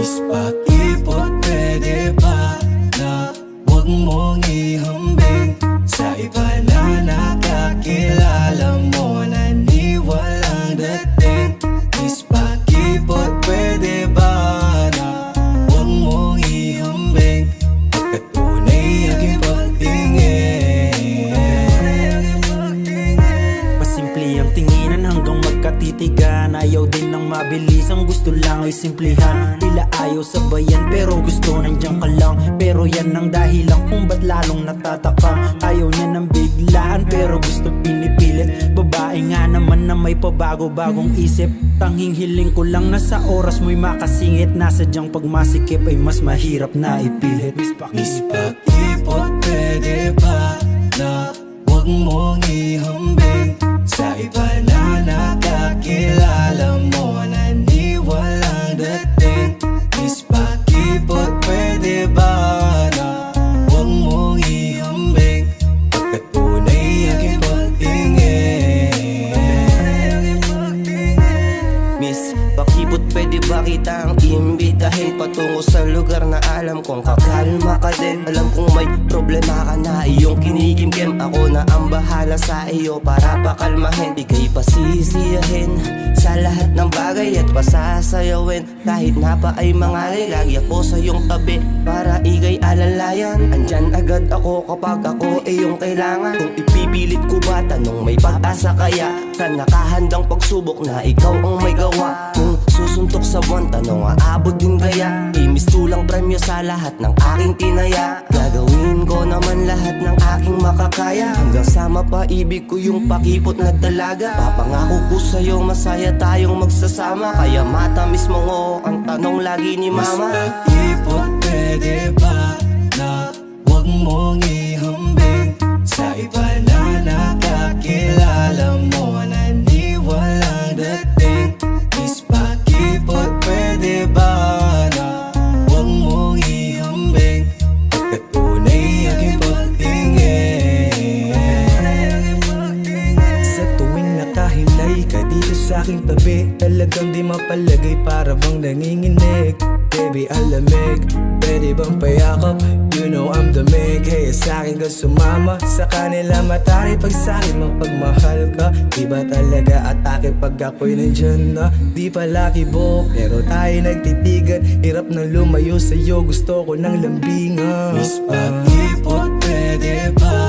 Miss Pakipot, pwede ba na huwag mong ihambing sa iba na nakakilala mo na di walang dating. Miss Pakipot, pwede ba na huwag mong ihambing pagkatunay aking pagtingin. Masimple ang tinginan hanggang magkatitigan. Ayaw din ng mabilis, ang gusto lang ay simplihan. Tila ayaw sabayan pero gusto nandiyan ka lang. Pero yan ang dahilan kung ba't lalong natataka. Ayaw niya ng biglaan pero gusto pinipilit. Babae nga naman na may pabago-bagong isip. Tanging hiling ko lang na sa oras mo'y makasingit. Nasadyang pagmasikip ay mas mahirap na ipilit. Miss Pakipot, pwede ba na huwag mong ihambing sa iba na nakakilala mo na di walang dating. Miss Pakipot, pwede ba na huwag mong ihambing pagkatunay aking pagtingin. Miss Pakipot, pwede ba kitang imbitahin patungo sa lugar na alam kong kakalma ka din. Alam kong may problema ka na iyong kinikimkim. Ako na ang bahala sa iyo para pakalmahin. Ika'y pasisiyahin sa lahat ng bagay at pasasayawin. Kahit na pa ay mangalay, lagi ako sa iyong tabi para ika'y alalayan. Andyan agad ako kapag ako iyong kailangan. Kung ipipilit ko ba, tanong may pag-asa kaya sa nakahandang pagsubok na ikaw ang may gawa. Kung susuntok sa buwan, tanong aabot din kaya. Imistulang premyo sa lahat ng aking tinaya. Gagawin ko naman lahat ng aking makakaya hanggang sa mapaibig ko yung pakipot na dalaga. Papangako ko sa'yo masaya tayong magsasama. Kaya matamis mo ko ang tanong lagi ni mama. Miss Pakipot, pwede ba na huwag mong ihambing sa iba na nakakilala mo na di walang dating. Miss Pakipot, pwede ba na huwag mong ihambing pagkatunay aking pagtingin. Sa tuwing nakahilay ka dito sa aking tabi, talagang di mapalagay para bang nanginginig. Baby, ang lamig, pwede bang payakap? You know I'm the mig. Hey, sa akin ka sumama, sa kanila matari pag sa akin mapagmahal ka. Di ba talaga atake pag ako'y nandyan na? Di pala kibo, pero tayo nagtitigan. Hirap na lumayo sa'yo, gusto ko ng lambingan. Miss Pakipot, pwede ba